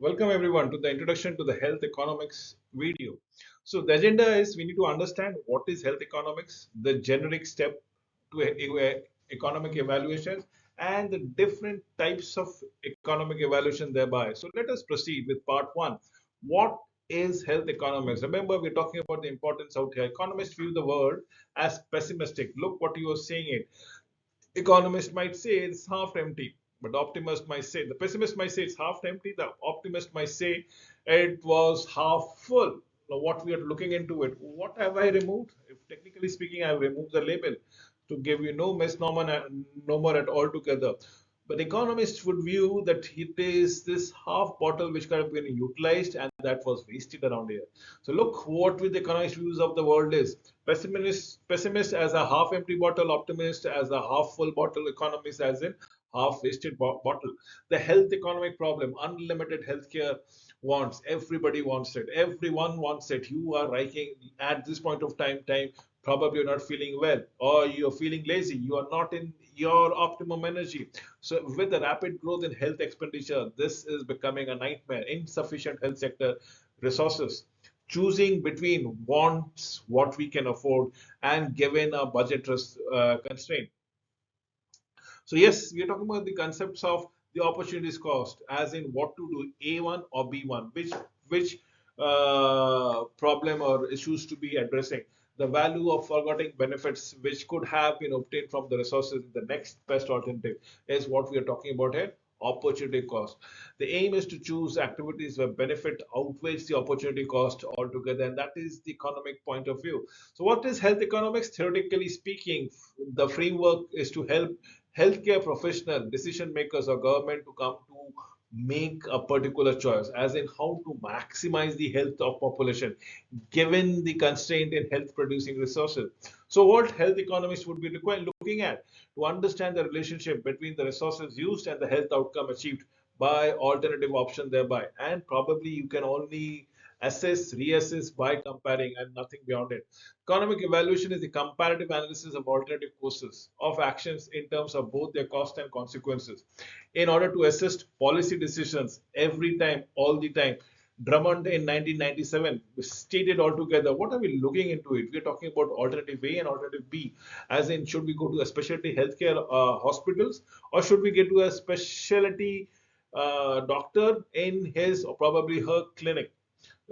Welcome everyone to the introduction to the health economics video. So the agenda is we need to understand what is health economics, the generic step to economic evaluation and the different types of economic evaluation thereby. So let us proceed with part one. What is health economics? Remember, we're talking about the importance out here. Economists view the world as pessimistic. Look what you are saying it. Economist might say it's half empty, but the optimist might say, the pessimist might say it's half empty, the optimist might say it was half full. Now, what we are looking into it, what have I removed? If technically speaking, I've removed the label to give you no misnomer, no more at all together. But economists would view that it is this half bottle which could have been utilized and that was wasted around here. So look what with the economist views of the world is. Pessimist as a half empty bottle, optimist as a half full bottle, economist as in half wasted bottle. The health economic problem, unlimited healthcare wants, everybody wants it, everyone wants it. You are writing at this point of time probably you're not feeling well or you're feeling lazy, you are not in your optimum energy. So with the rapid growth in health expenditure, this is becoming a nightmare. Insufficient health sector resources, choosing between wants, what we can afford, and given a budget constraint. So yes, we are talking about the concepts of the opportunities cost, as in what to do, A1 or B1, which problem or issues to be addressing. The value of forgotten benefits which could have been obtained from the resources, the next best alternative is what we are talking about here, opportunity cost. The aim is to choose activities where benefit outweighs the opportunity cost altogether, and that is the economic point of view. So, what is health economics? Theoretically speaking, the framework is to help healthcare professional, decision makers, or government to come to make a particular choice, as in how to maximize the health of population given the constraint in health producing resources. So what health economists would be looking at to understand the relationship between the resources used and the health outcome achieved by alternative option thereby. And probably you can only assess, reassess by comparing and nothing beyond it. Economic evaluation is the comparative analysis of alternative courses of actions in terms of both their cost and consequences in order to assist policy decisions every time, all the time. Drummond in 1997 stated altogether, what are we looking into it? We're talking about alternative A and alternative B, as in should we go to a specialty healthcare hospitals or should we get to a specialty doctor in his or probably her clinic?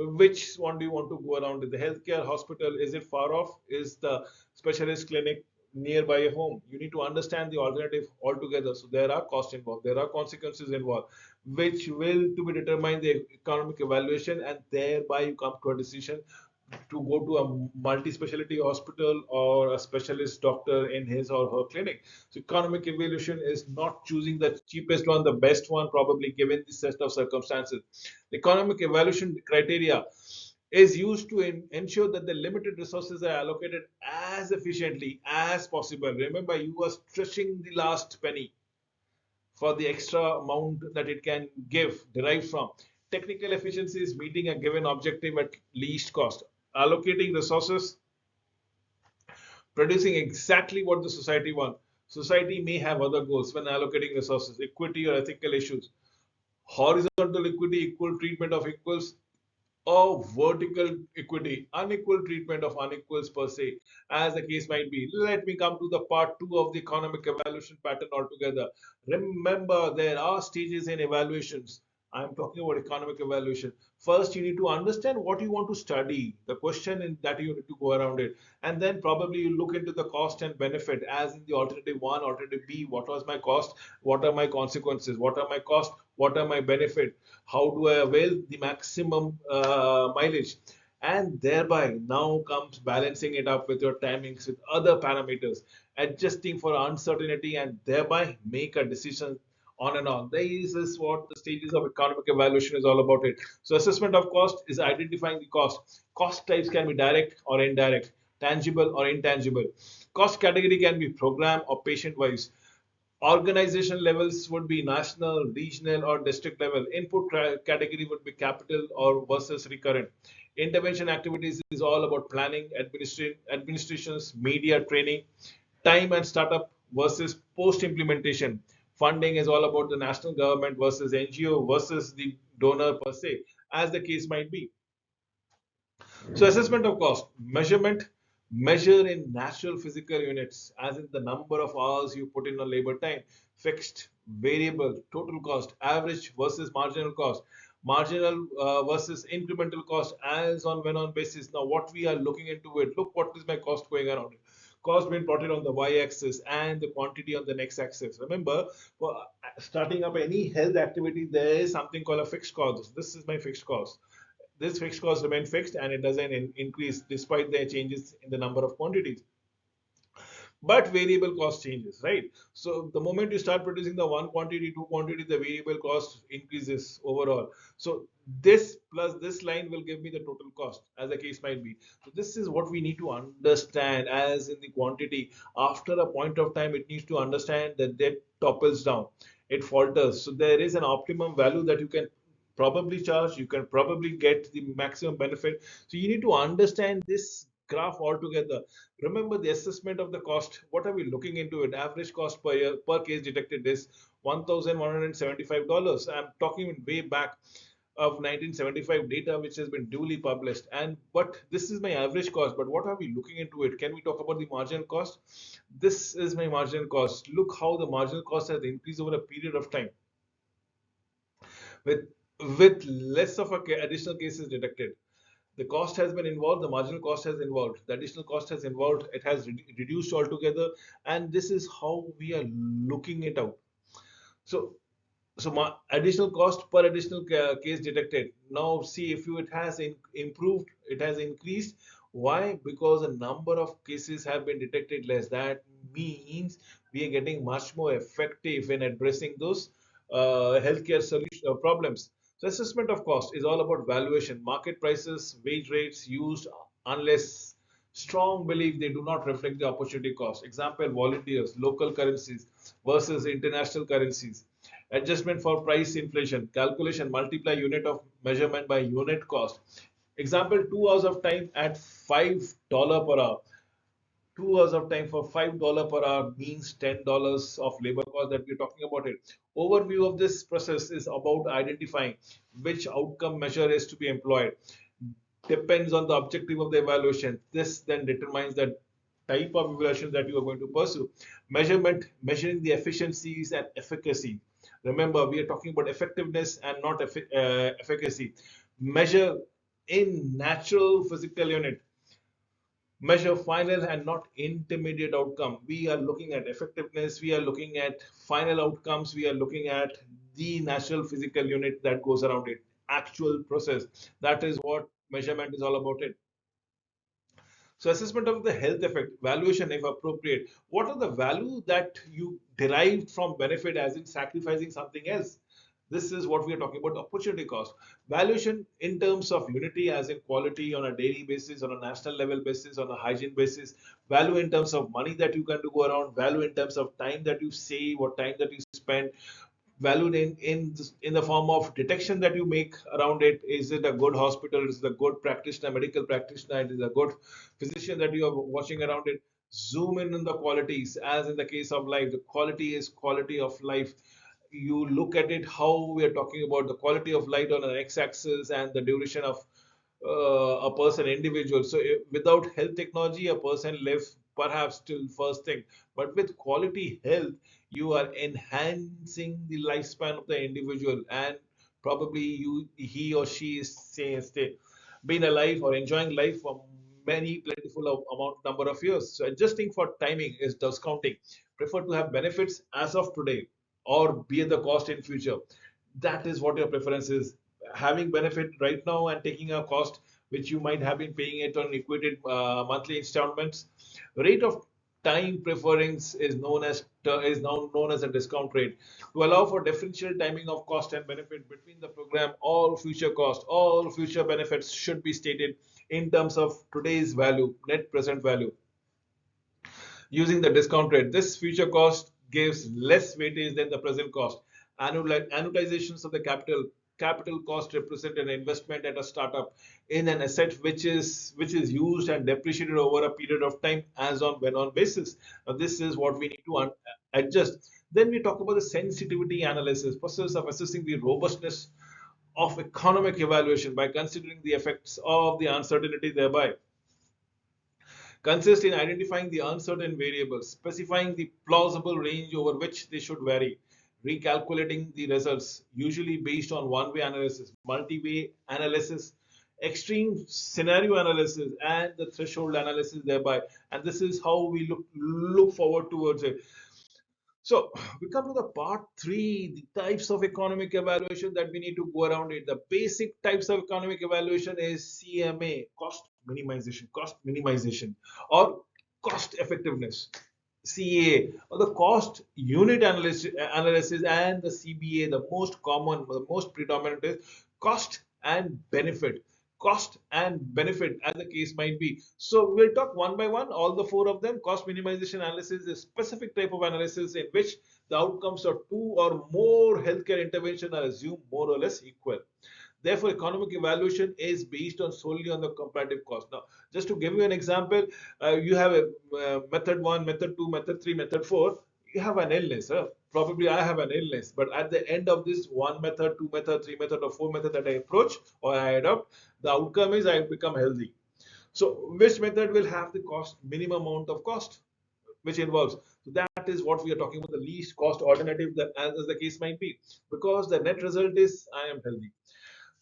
Which one do you want to go around? The healthcare hospital, is it far off? Is the specialist clinic nearby your home? You need to understand the alternative altogether. So there are costs involved, there are consequences involved, which will to be determine the economic evaluation, and thereby you come to a decision to go to a multi-specialty hospital or a specialist doctor in his or her clinic. So economic evaluation is not choosing the cheapest one, the best one, probably given the set of circumstances. The economic evaluation criteria is used to ensure that the limited resources are allocated as efficiently as possible. Remember, you are stretching the last penny for the extra amount that it can give, derive from. Technical efficiency is meeting a given objective at least cost. Allocating resources, producing exactly what the society wants. Society may have other goals when allocating resources, equity or ethical issues, horizontal equity, equal treatment of equals, or vertical equity, unequal treatment of unequals per se, as the case might be. Let me come to the part two of the economic evaluation pattern altogether. Remember, there are stages in evaluations. I'm talking about economic evaluation. First, you need to understand what you want to study, the question in, that you need to go around it. And then probably you look into the cost and benefit, as in the alternative one, alternative B. What was my cost? What are my consequences? What are my costs? What are my benefit? How do I avail the maximum mileage? And thereby now comes balancing it up with your timings with other parameters, adjusting for uncertainty, and thereby make a decision on and on. This is what the stages of economic evaluation is all about it. So assessment of cost is identifying the cost. Cost types can be direct or indirect, tangible or intangible. Cost category can be program or patient wise. Organization levels would be national, regional, or district level. Input category would be capital or versus recurrent. Intervention activities is all about planning, administrations, media training, time and startup versus post implementation. Funding is all about the national government versus NGO versus the donor per se, as the case might be. So assessment of cost, measure in natural physical units, as in the number of hours you put in on labor time, fixed, variable, total cost, average versus marginal cost, marginal versus incremental cost, as on when on basis. Now what we are looking into it, look what is my cost going around it. Cost being plotted on the y-axis and the quantity on the next axis. Remember, for starting up any health activity, there is something called a fixed cost. This is my fixed cost. This fixed cost remains fixed and it doesn't increase despite the changes in the number of quantities. But variable cost changes, right? So the moment you start producing the one quantity, two quantity, the variable cost increases overall. So this plus this line will give me the total cost, as the case might be. So this is what we need to understand, as in the quantity. After a point of time, it needs to understand that that topples down, it falters. So there is an optimum value that you can probably charge, you can probably get the maximum benefit. So you need to understand this graph altogether. Remember the assessment of the cost. What are we looking into it? Average cost per year per case detected is $1,175. I'm talking way back of 1975 data, which has been duly published. And but this is my average cost. But what are we looking into it? Can we talk about the marginal cost? This is my marginal cost. Look how the marginal cost has increased over a period of time with less of a additional cases detected. The cost has been involved, the marginal cost has involved, the additional cost has involved, it has reduced altogether, and this is how we are looking it out. So, additional cost per additional case detected. Now, see if it has improved, it has increased. Why? Because a number of cases have been detected less. That means we are getting much more effective in addressing those healthcare solution problems. So assessment of cost is all about valuation, market prices, wage rates used unless strong belief they do not reflect the opportunity cost. Example, volunteers, local currencies versus international currencies. Adjustment for price inflation, calculation, multiply unit of measurement by unit cost. Example, 2 hours of time at $5 per hour. 2 hours of time for $5 per hour means $10 of labor cost that we're talking about it. Overview of this process is about identifying which outcome measure is to be employed. Depends on the objective of the evaluation. This then determines the type of evaluation that you are going to pursue. Measurement, measuring the efficiencies and efficacy. Remember, we are talking about effectiveness and not efficacy. Measure in natural physical unit, measure final and not intermediate outcome. We are looking at effectiveness, we are looking at final outcomes, we are looking at the natural physical unit that goes around it, actual process. That is what measurement is all about it. So assessment of the health effect, valuation if appropriate. What are the value that you derived from benefit, as in sacrificing something else? This is what we are talking about, opportunity cost. Valuation in terms of unity, as in quality on a daily basis, on a national level basis, on a hygiene basis. Value in terms of money that you can do go around. Value in terms of time that you save or time that you spend. Valued in the form of detection that you make around it. Is it a good hospital? Is it a good practitioner, medical practitioner? Is it a good physician that you are watching around it? Zoom in on the qualities, as in the case of life. The quality is quality of life. You look at it how we are talking about the quality of life on an x-axis and the duration of a person individual. So without health technology, a person lives perhaps till first thing, but with quality health, you are enhancing the lifespan of the individual, and probably he or she is stay being alive or enjoying life for many plentiful amount number of years. So adjusting for timing is discounting. Prefer to have benefits as of today or bear the cost in future. That is what your preference is. Having benefit right now and taking a cost which you might have been paying it on equated monthly installments. Rate of time preference is now known as a discount rate to allow for differential timing of cost and benefit between the program. All future cost, all future benefits should be stated in terms of today's value, net present value, using the discount rate. This future cost gives less weightage than the present cost. Annualizations of the capital cost represent an investment at a startup in an asset which is used and depreciated over a period of time as on when on basis. Now this is what we need to adjust. Then we talk about the sensitivity analysis, process of assessing the robustness of economic evaluation by considering the effects of the uncertainty thereby. Consists in identifying the uncertain variables, specifying the plausible range over which they should vary, recalculating the results, usually based on one-way analysis, multi-way analysis, extreme scenario analysis, and the threshold analysis thereby. And this is how we look forward towards it. So we come to the part three, the types of economic evaluation that we need to go around it. The basic types of economic evaluation is CMA, cost minimization, or cost effectiveness. CA, or the cost unit analysis, and the CBA, the most common, the most predominant is cost and benefit. Cost and benefit, as the case might be. So we'll talk one by one, all the four of them. Cost minimization analysis is a specific type of analysis in which the outcomes of two or more healthcare intervention are assumed more or less equal. Therefore, economic evaluation is based on solely on the comparative cost. Now, just to give you an example, you have a method one, method two, method three, method four. You have an illness. Probably I have an illness, but at the end of this one method, two method, three method, or four method that I approach or I adopt, the outcome is I become healthy. So, which method will have the cost minimum amount of cost, which involves? So that is what we are talking about, the least cost alternative, that as the case might be, because the net result is I am healthy.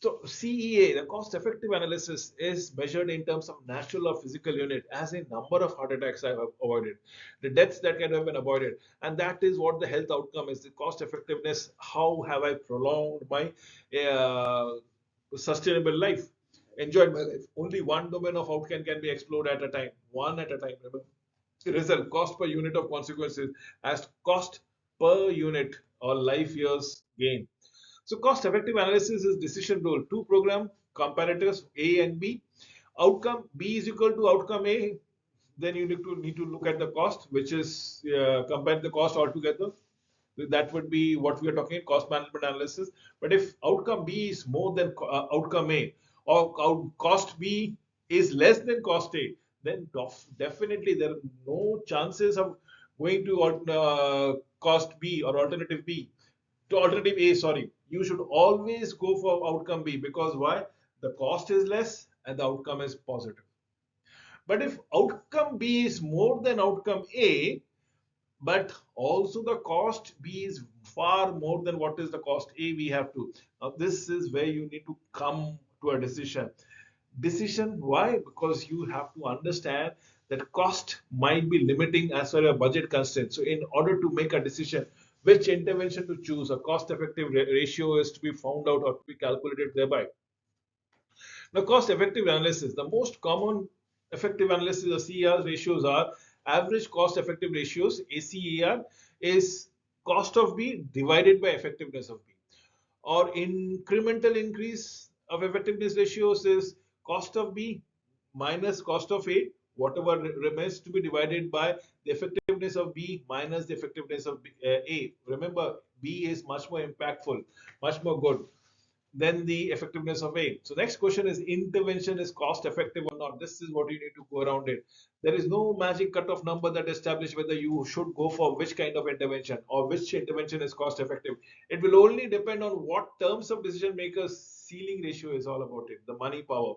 So CEA, the cost effective analysis, is measured in terms of natural or physical unit, as in number of heart attacks I have avoided, the deaths that can have been avoided, and that is what the health outcome is, the cost effectiveness. How have I prolonged my uh, sustainable life, enjoyed my life? Only one domain of outcome can be explored at a time, one at a time. Remember, the result, cost per unit of consequences, as cost per unit or life years gain. So cost effective analysis is decision rule. Two program comparators A and B. Outcome B is equal to outcome A. Then you need to look at the cost, which is compare the cost altogether. That would be what we are talking, cost management analysis. But if outcome B is more than outcome A, or cost B is less than cost A, then definitely there are no chances of going to cost B or alternative B to alternative A, sorry. You should always go for outcome B, because why? The cost is less and the outcome is positive. But if outcome B is more than outcome A, but also the cost B is far more than what is the cost A, we have to. Now, this is where you need to come to a decision. Decision, why? Because you have to understand that cost might be limiting as well as budget constraints. So, in order to make a decision, which intervention to choose, a cost effective ratio is to be found out or to be calculated thereby. Now, cost effective analysis, the most common effective analysis of CER ratios are average cost effective ratios, ACER, is cost of B divided by effectiveness of B, or incremental increase of effectiveness ratios is cost of B minus cost of A, whatever remains to be divided by the effectiveness of B minus the effectiveness of A. Remember, B is much more impactful, much more good than the effectiveness of A. So next question is, intervention is cost effective or not? This is what you need to go around it. There is no magic cutoff number that establishes whether you should go for which kind of intervention or which intervention is cost effective. It will only depend on what terms of decision makers ceiling ratio is all about it, the money power.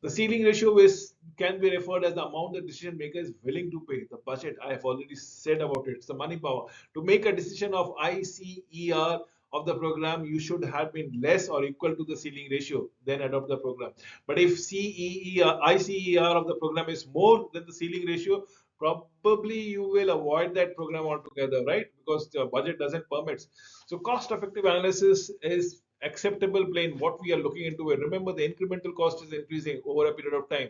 The ceiling ratio is can be referred as the amount the decision maker is willing to pay. The budget, I have already said about it. It's the money power. To make a decision of ICER of the program, you should have been less or equal to the ceiling ratio, then adopt the program. But if ICER of the program is more than the ceiling ratio, probably you will avoid that program altogether, right? Because the budget doesn't permit. So cost effective analysis is acceptable plane. What we are looking into it. Remember, the incremental cost is increasing over a period of time,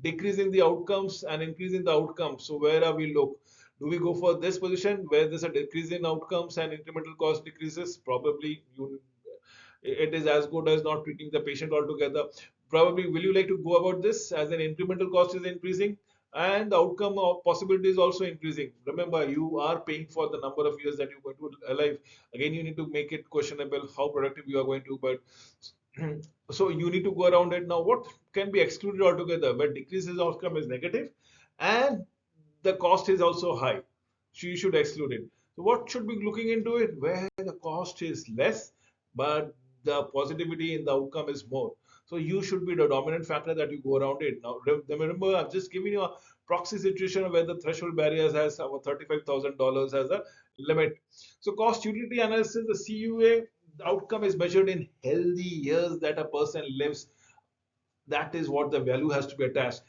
decreasing the outcomes and increasing the outcomes. So where are we look? Do we go for this position where there's a decrease in outcomes and incremental cost decreases? Probably it is as good as not treating the patient altogether. Probably, will you like to go about this as an incremental cost is increasing and the outcome of possibility is also increasing? Remember, you are paying for the number of years that you're going to alive. Again, you need to make it questionable how productive you are going to, but so you need to go around it. Now, what can be excluded altogether? Where decreases outcome is negative and the cost is also high, so you should exclude it. So what should be looking into it? Where the cost is less, but the positivity in the outcome is more. So you should be the dominant factor that you go around it. Now remember, I'm just giving you a proxy situation where the threshold barriers has about $35,000 as a limit. So cost utility analysis, the CUA, the outcome is measured in healthy years that a person lives. That is what the value has to be attached.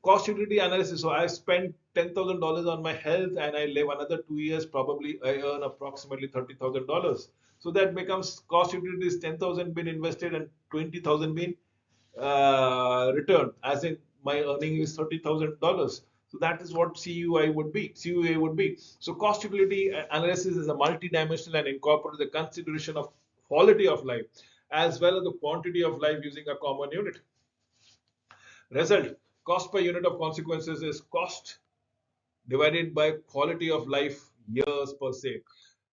Cost utility analysis. So I spent $10,000 on my health and I live another 2 years, probably I earn approximately $30,000. So that becomes cost utility is 10,000 been invested and 20,000 been returned, as in my earning is $30,000. So that is what CUI would be. CUA would be. So cost utility analysis is a multi-dimensional and incorporates the consideration of quality of life as well as the quantity of life using a common unit. Result, cost per unit of consequences is cost divided by quality of life years per se.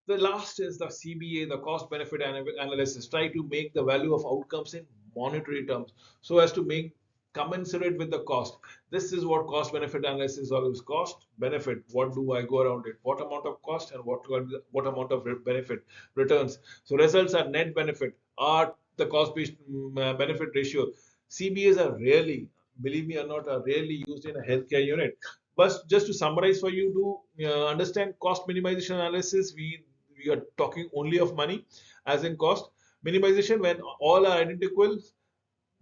The last is the CBA, the cost benefit analysis. Try to make the value of outcomes in monetary terms so as to make commensurate with the cost. This is what cost benefit analysis is always. Cost benefit, what do I go around it, what amount of cost and what amount of benefit returns. So results are net benefit are the cost benefit ratio. CBAs are rarely, believe me or not, are rarely used in a healthcare unit. But just to summarize for you to understand cost minimization analysis, we are talking only of money as in cost. Minimization, when all are identical,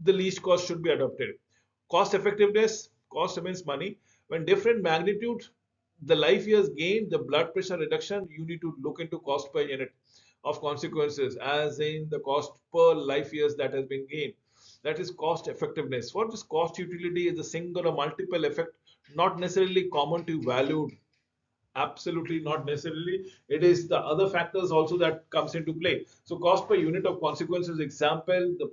the least cost should be adopted. Cost effectiveness, cost remains money. When different magnitude, the life years gain, the blood pressure reduction, you need to look into cost per unit of consequences, as in the cost per life years that has been gained. That is cost effectiveness. What is cost utility is a single or multiple effect, not necessarily common to valued. Absolutely not necessarily. It is the other factors also that comes into play. So cost per unit of consequences, example, the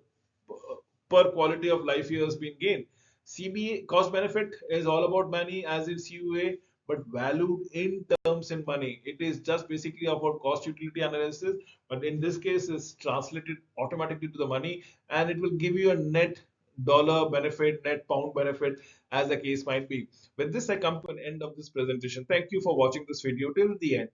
per quality of life years been gained. CBA, cost benefit, is all about money as in CUA, but valued in terms in money. It is just basically about cost utility analysis, but in this case is translated automatically to the money, and it will give you a net dollar benefit, net pound benefit, as the case might be. With this, I come to an end of this presentation. Thank you for watching this video till the end.